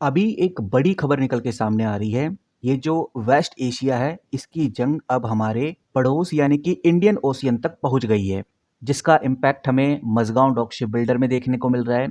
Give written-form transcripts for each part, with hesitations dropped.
अभी एक बड़ी खबर निकल के सामने आ रही है। ये जो वेस्ट एशिया है, इसकी जंग अब हमारे पड़ोस यानी कि इंडियन ओशियन तक पहुंच गई है, जिसका इम्पैक्ट हमें मझगांव डॉक शिप बिल्डर में देखने को मिल रहा है,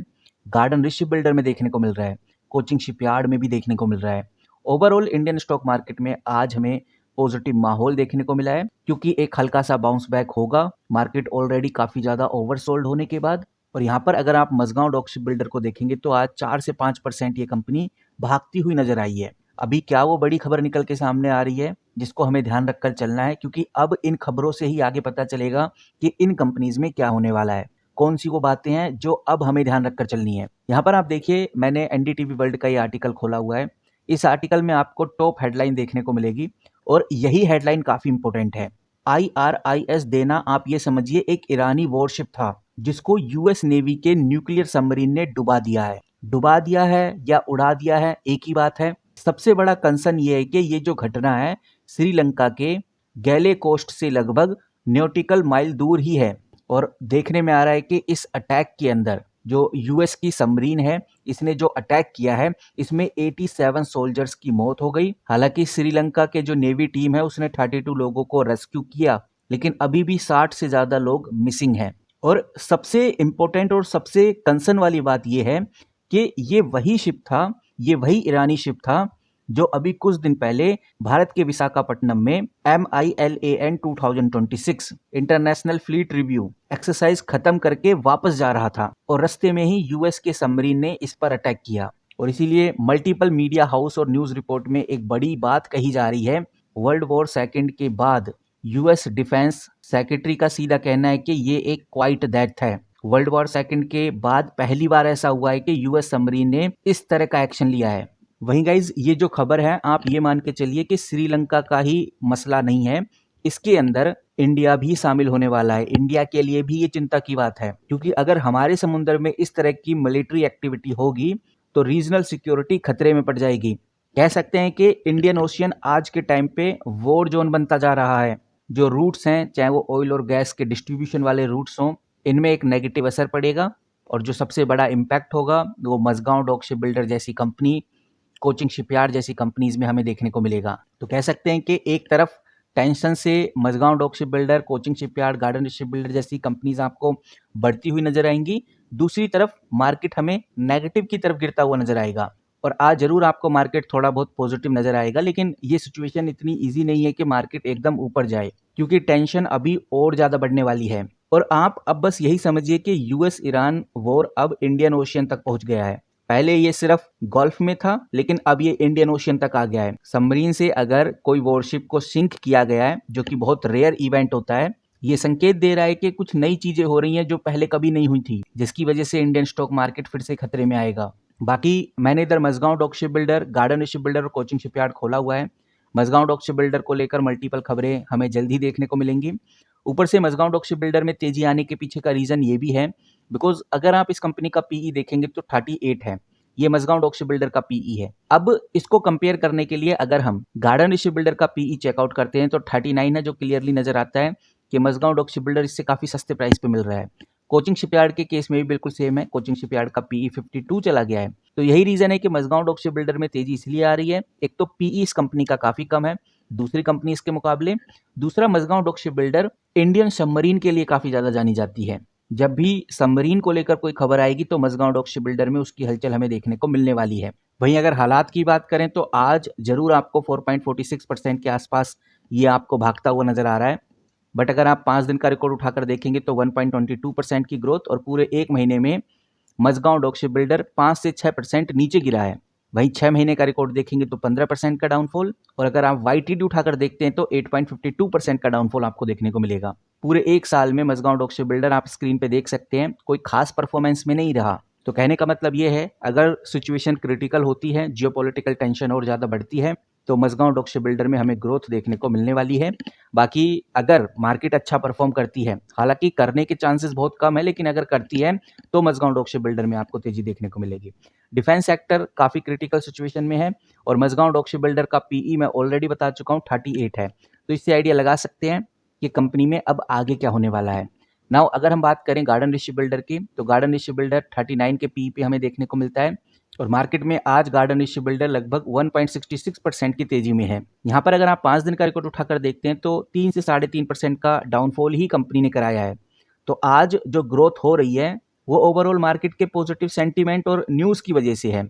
गार्डन रिच शिप बिल्डर में देखने को मिल रहा है, कोचिंग शिपयार्ड में भी देखने को मिल रहा है। ओवरऑल इंडियन स्टॉक मार्केट में आज हमें पॉजिटिव माहौल देखने को मिला है, क्योंकि एक हल्का सा बाउंस बैक होगा मार्केट ऑलरेडी काफी ज्यादा ओवरसोल्ड होने के बाद। और यहाँ पर अगर आप मझगांव डॉक शिप बिल्डर को देखेंगे तो आज 4 से 5% ये कंपनी भागती हुई नजर आई है। अभी क्या वो बड़ी खबर निकल के सामने आ रही है जिसको हमें ध्यान रखकर चलना है, क्योंकि अब इन खबरों से ही आगे पता चलेगा कि इन कंपनीज में क्या होने वाला है, कौन सी वो बातें हैं जो अब हमें ध्यान रखकर चलनी है। यहाँ पर आप देखिए, मैंने एनडीटीवी वर्ल्ड का ये आर्टिकल खोला हुआ है। इस आर्टिकल में आपको टॉप हेडलाइन देखने को मिलेगी और यही हेडलाइन काफी इंपॉर्टेंट है। IRIS देना, आप ये समझिए, एक ईरानी वॉरशिप था जिसको यूएस नेवी के न्यूक्लियर सबमरीन ने डुबा दिया है या उड़ा दिया है, एक ही बात है। सबसे बड़ा कंसर्न ये है कि ये जो घटना है श्रीलंका के गैले कोस्ट से लगभग न्यूटिकल माइल दूर ही है। और देखने में आ रहा है कि इस अटैक के अंदर जो यूएस की सबमरीन है, इसने जो अटैक किया है, इसमें 87 सोल्जर्स की मौत हो गई। हालांकि श्रीलंका के जो नेवी टीम है उसने 32 लोगों को रेस्क्यू किया, लेकिन अभी भी 60 से ज्यादा लोग मिसिंग हैं। और सबसे इंपॉर्टेंट और सबसे कंसर्न वाली बात यह है कि ये वही शिप था, ये वही ईरानी शिप था जो अभी कुछ दिन पहले भारत के विशाखापट्टनम में MILAN 2026 international fleet review exercise खत्म करके वापस जा रहा था और रास्ते में ही यूएस के सबमरीन ने इस पर अटैक किया। और इसीलिए मल्टीपल मीडिया हाउस और न्यूज रिपोर्ट में एक बड़ी बात कही जा रही है। वर्ल्ड वॉर सेकेंड के बाद यूएस डिफेंस सेक्रेटरी का सीधा कहना है कि ये एक क्वाइट डेथ है। वर्ल्ड वॉर सेकेंड के बाद पहली बार ऐसा हुआ है कि यूएस सबमरीन ने इस तरह का एक्शन लिया है। वहीं गाइज, ये जो खबर है आप ये मान के चलिए कि श्रीलंका का ही मसला नहीं है, इसके अंदर इंडिया भी शामिल होने वाला है। इंडिया के लिए भी ये चिंता की बात है, क्योंकि अगर हमारे समुद्र में इस तरह की मिलिट्री एक्टिविटी होगी तो रीजनल सिक्योरिटी खतरे में पड़ जाएगी। कह सकते हैं कि इंडियन ओशियन आज के टाइम पे वॉर जोन बनता जा रहा है। जो रूट्स हैं, चाहे वो ऑयल और गैस के डिस्ट्रीब्यूशन वाले रूट्स हों, इनमें एक नेगेटिव असर पड़ेगा। और जो सबसे बड़ा इम्पैक्ट होगा वो मझगांव डॉक शिप बिल्डर जैसी कंपनी, कोचिंग शिपयार्ड जैसी कंपनीज में हमें देखने को मिलेगा। तो कह सकते हैं कि एक तरफ टेंशन से Mazagon Dock Ship Builder, Cochin Shipyard, Garden Ship Builder जैसी कंपनीज आपको बढ़ती हुई नजर आएंगी, दूसरी तरफ मार्केट हमें नेगेटिव की तरफ गिरता हुआ नजर आएगा। और आज जरूर आपको मार्केट थोड़ा बहुत पॉजिटिव नजर आएगा, लेकिन ये सिचुएशन इतनी ईजी नहीं है कि मार्केट एकदम ऊपर जाए, क्योंकि टेंशन अभी और ज्यादा बढ़ने वाली है। और आप अब बस यही समझिए कि यूएस ईरान वॉर अब इंडियन ओशियन तक पहुंच गया है। पहले ये सिर्फ गल्फ में था, लेकिन अब ये इंडियन ओशियन तक आ गया है। सबमरीन से अगर कोई वॉरशिप को सिंक किया गया है, जो कि बहुत रेयर इवेंट होता है, ये संकेत दे रहा है कि कुछ नई चीजें हो रही हैं जो पहले कभी नहीं हुई थी, जिसकी वजह से इंडियन स्टॉक मार्केट फिर से खतरे में आएगा। बाकी मैंने इधर Mazagon Dock Ship Builder, Garden Ship Builder और कोचिंग शिपयार्ड खोला हुआ है। मझगांव डॉक शिप बिल्डर को लेकर मल्टीपल खबरें हमें जल्द ही देखने को मिलेंगी। ऊपर से मझगांव डॉक शिप बिल्डर में तेजी आने के पीछे का रीजन ये भी है, बिकॉज अगर आप इस कंपनी का पीई देखेंगे तो 38 है। ये मझगांव डॉक शिप बिल्डर का पीई है। अब इसको कंपेयर करने के लिए अगर हम गार्डन शिप बिल्डर का पीई चेकआउट करते हैं तो 39 है, जो क्लियरली नजर आता है कि मझगांव डॉक शिप बिल्डर इससे काफी सस्ते प्राइस पे मिल रहा है। कोचिंग शिपयार्ड के केस में भी बिल्कुल सेम है, कोचिंग शिपयार्ड का पीई 52 चला गया है। तो यही रीजन है कि मझगांव डॉक शिप बिल्डर में तेजी इसलिए आ रही है, एक तो पीई इस कंपनी का काफी कम है दूसरी कंपनी के मुकाबले, दूसरा Mazagon Dock Ship Builder Indian submarine के लिए काफी ज्यादा जानी जाती है। जब भी सबमरीन को लेकर कोई खबर आएगी तो मझगांव डॉक शिप बिल्डर में उसकी हलचल हमें देखने को मिलने वाली है। वहीं अगर हालात की बात करें तो आज जरूर आपको 4.46% के आसपास ये आपको भागता हुआ नजर आ रहा है, बट अगर आप 5 दिन का रिकॉर्ड उठाकर देखेंगे तो 1.22% की ग्रोथ और पूरे एक महीने में मझगांव डॉक शिप बिल्डर 5 से 6% नीचे गिरा है। वहीं 6 महीने का रिकॉर्ड देखेंगे तो 15% का डाउनफॉल, और अगर आप YTD उठाकर देखते हैं तो 8.52% का डाउनफॉल आपको देखने को मिलेगा। पूरे एक साल में मझगांव डॉक शिप बिल्डर, आप स्क्रीन पे देख सकते हैं, कोई खास परफॉर्मेंस में नहीं रहा। तो कहने का मतलब ये है, अगर सिचुएशन क्रिटिकल होती है, जियोपॉलिटिकल टेंशन और ज्यादा बढ़ती है, तो मझगांव डॉक शिप बिल्डर में हमें ग्रोथ देखने को मिलने वाली है। बाकी अगर मार्केट अच्छा परफॉर्म करती है, हालांकि करने के चांसेस बहुत कम है, लेकिन अगर करती है तो मझगांव डॉक शिप बिल्डर में आपको तेजी देखने को मिलेगी। डिफेंस सेक्टर काफी क्रिटिकल सिचुएशन में है और मझगांव डॉक शिप बिल्डर का पीई मैं ऑलरेडी बता चुका हूँ 38 है। तो इससे आइडिया लगा सकते हैं कि कंपनी में अब आगे क्या होने वाला है। नाउ अगर हम बात करें गार्डन शिप बिल्डर की, तो गार्डन शिप बिल्डर 39 के पीई पे हमें देखने को मिलता है। और मार्केट में आज गार्डन ऋषि बिल्डर लगभग 1.66% की तेजी में है। यहाँ पर अगर आप 5 दिन का रिकॉर्ड उठाकर देखते हैं तो 3 से 3.5% का डाउनफॉल ही कंपनी ने कराया है। तो आज जो ग्रोथ हो रही है वो ओवरऑल मार्केट के पॉजिटिव सेंटीमेंट और न्यूज़ की वजह से है।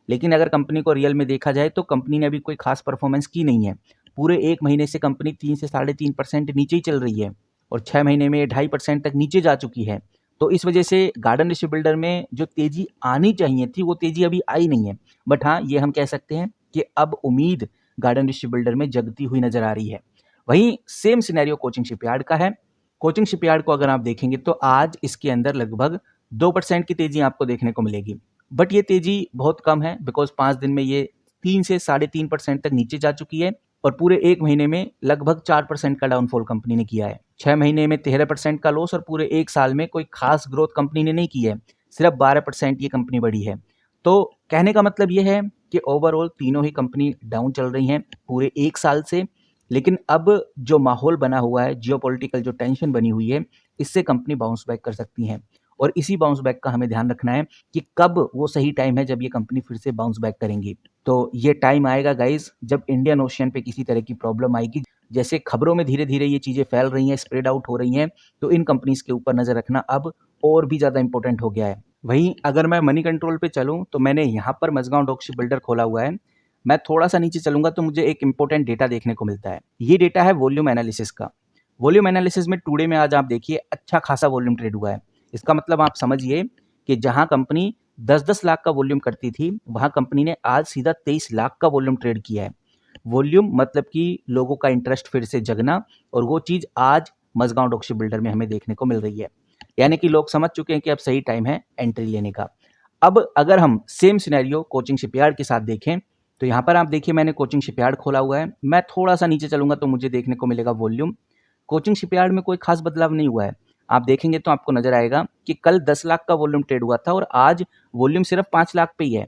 लेकिन अगर कंपनी को रियल में देखा जाए तो कंपनी ने अभी कोई खास परफॉर्मेंस की नहीं है। पूरे 1 महीने से कंपनी 3 से 3.5% नीचे ही चल रही है और 6 महीने में 2.5% तक नीचे जा चुकी है। तो इस वजह से गार्डन ऋषि बिल्डर में जो तेजी आनी चाहिए थी वो तेजी अभी आई नहीं है। बट हाँ, ये हम कह सकते हैं कि अब उम्मीद गार्डन ऋषि बिल्डर में जगती हुई नजर आ रही है। वहीं सेम सिनेरियो कोचिंग शिपयार्ड का है। कोचिंग शिपयार्ड को अगर आप देखेंगे तो आज इसके अंदर लगभग 2% की तेजी आपको देखने को मिलेगी। बट ये तेजी बहुत कम है बिकॉज 5 दिन में ये 3 से 3.5% तक नीचे जा चुकी है और पूरे 1 महीने में लगभग 4% का डाउनफॉल कंपनी ने किया है। 6 महीने में 13% का लॉस और पूरे 1 साल में कोई खास ग्रोथ कंपनी ने नहीं की है, सिर्फ 12% ये कंपनी बढ़ी है। तो कहने का मतलब ये है कि ओवरऑल तीनों ही कंपनी डाउन चल रही हैं पूरे 1 साल से। लेकिन अब जो माहौल बना हुआ है, जियोपॉलिटिकल जो टेंशन बनी हुई है, इससे कंपनी बाउंस बैक कर सकती हैं और इसी बाउंस बैक का हमें ध्यान रखना है कि कब वो सही टाइम है जब ये कंपनी फिर से बाउंस बैक करेंगी। तो ये टाइम आएगा गाइज जब इंडियन ओशियन पे किसी तरह की प्रॉब्लम आएगी। जैसे खबरों में धीरे धीरे ये चीज़ें फैल रही हैं, स्प्रेड आउट हो रही हैं, तो इन कंपनीज के ऊपर नज़र रखना अब और भी ज़्यादा इंपॉर्टेंट हो गया है। वहीं अगर मैं मनी कंट्रोल पे चलूँ तो मैंने यहाँ पर मजगांव डॉक शिप बिल्डर खोला हुआ है। मैं थोड़ा सा नीचे चलूंगा तो मुझे एक इंपॉर्टेंट डेटा देखने को मिलता है। ये डेटा है वॉल्यूम एनालिसिस का। वॉल्यूम एनालिसिस में टुडे में आज आप देखिए अच्छा खासा वॉल्यूम ट्रेड हुआ है। इसका मतलब आप समझिए कि जहां कंपनी 10-10 लाख का वॉल्यूम करती थी वहां कंपनी ने आज सीधा 23 लाख का वॉल्यूम ट्रेड किया है। वॉल्यूम मतलब कि लोगों का इंटरेस्ट फिर से जगना, और वो चीज़ आज मजगांव डॉक शिप बिल्डर में हमें देखने को मिल रही है। यानी कि लोग समझ चुके हैं कि अब सही टाइम है एंट्री लेने का। अब अगर हम सेम सिनेरियो कोचिंग शिपयार्ड के साथ देखें तो यहाँ पर आप देखिए मैंने कोचिंग शिपयार्ड खोला हुआ है। मैं थोड़ा सा नीचे चलूंगा तो मुझे देखने को मिलेगा वॉल्यूम। कोचिंग शिपयार्ड में कोई खास बदलाव नहीं हुआ है। आप देखेंगे तो आपको नजर आएगा कि कल 10 लाख का वॉल्यूम ट्रेड हुआ था और आज वॉल्यूम सिर्फ 5 लाख पे ही है।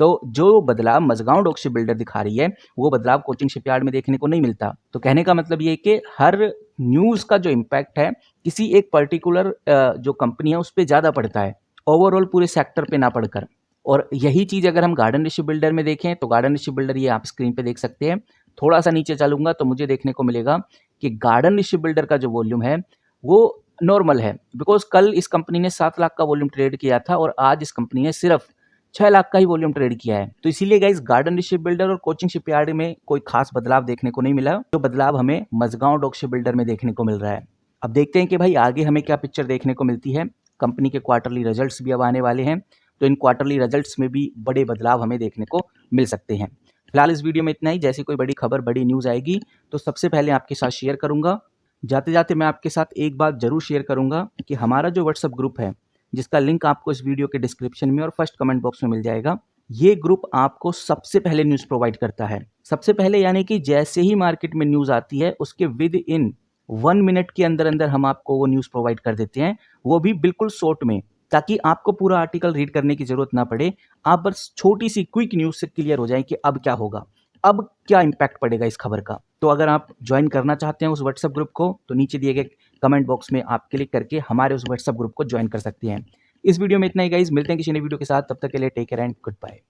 तो जो बदलाव मजगांव डॉक शिप बिल्डर दिखा रही है वो बदलाव कोचिंग शिपयार्ड में देखने को नहीं मिलता। तो कहने का मतलब ये है कि हर न्यूज़ का जो इम्पैक्ट है किसी एक पर्टिकुलर जो कंपनी है उस पर ज़्यादा पड़ता है, ओवरऑल पूरे सेक्टर पे ना पड़कर। और यही चीज़ अगर हम गार्डन ऋषि बिल्डर में देखें तो गार्डन ऋषि बिल्डर ये आप स्क्रीन पे देख सकते हैं। थोड़ा सा नीचे चलूंगा तो मुझे देखने को मिलेगा कि गार्डन ऋषि बिल्डर का जो वॉल्यूम है वो नॉर्मल है बिकॉज कल इस कंपनी ने 7 लाख का वॉल्यूम ट्रेड किया था और आज इस कंपनी ने सिर्फ 6 लाख का ही वॉल्यूम ट्रेड किया है। तो इसीलिए गाइस गार्डन शिप बिल्डर और कोचिंग शिपयार्ड में कोई खास बदलाव देखने को नहीं मिला, जो बदलाव हमें मजगांव डॉक शिप बिल्डर में देखने को मिल रहा है। अब देखते हैं कि भाई आगे हमें क्या पिक्चर देखने को मिलती है। कंपनी के क्वार्टरली रिजल्ट्स भी अब आने वाले हैं, तो इन क्वार्टरली रिजल्ट्स में भी बड़े बदलाव हमें देखने को मिल सकते हैं। फिलहाल इस वीडियो में इतना ही। जैसे कोई बड़ी खबर, बड़ी न्यूज़ आएगी तो सबसे पहले आपके साथ शेयर करूंगा। जाते जाते मैं आपके साथ एक बात जरूर शेयर करूंगा कि हमारा जो व्हाट्सएप ग्रुप है, जिसका लिंक आपको इस वीडियो के डिस्क्रिप्शन में और फर्स्ट कमेंट बॉक्स में मिल जाएगा, ये ग्रुप आपको सबसे पहले न्यूज़ प्रोवाइड करता है। सबसे पहले यानी कि जैसे ही मार्केट में न्यूज़ आती है उसके विद इन 1 मिनट के अंदर अंदर हम आपको वो न्यूज़ प्रोवाइड कर देते हैं, वो भी बिल्कुल शॉर्ट में, ताकि आपको पूरा आर्टिकल रीड करने की जरूरत ना पड़े। आप बस छोटी सी क्विक न्यूज़ से क्लियर हो जाए कि अब क्या होगा, अब क्या इम्पैक्ट पड़ेगा इस खबर का। तो अगर आप ज्वाइन करना चाहते हैं उस व्हाट्सएप ग्रुप को तो नीचे दिए गए कमेंट बॉक्स में आप क्लिक करके हमारे उस व्हाट्सएप ग्रुप को ज्वाइन कर सकते हैं। इस वीडियो में इतना ही गाइस, मिलते हैं किसी नई वीडियो के साथ, तब तक के लिए take care and good bye.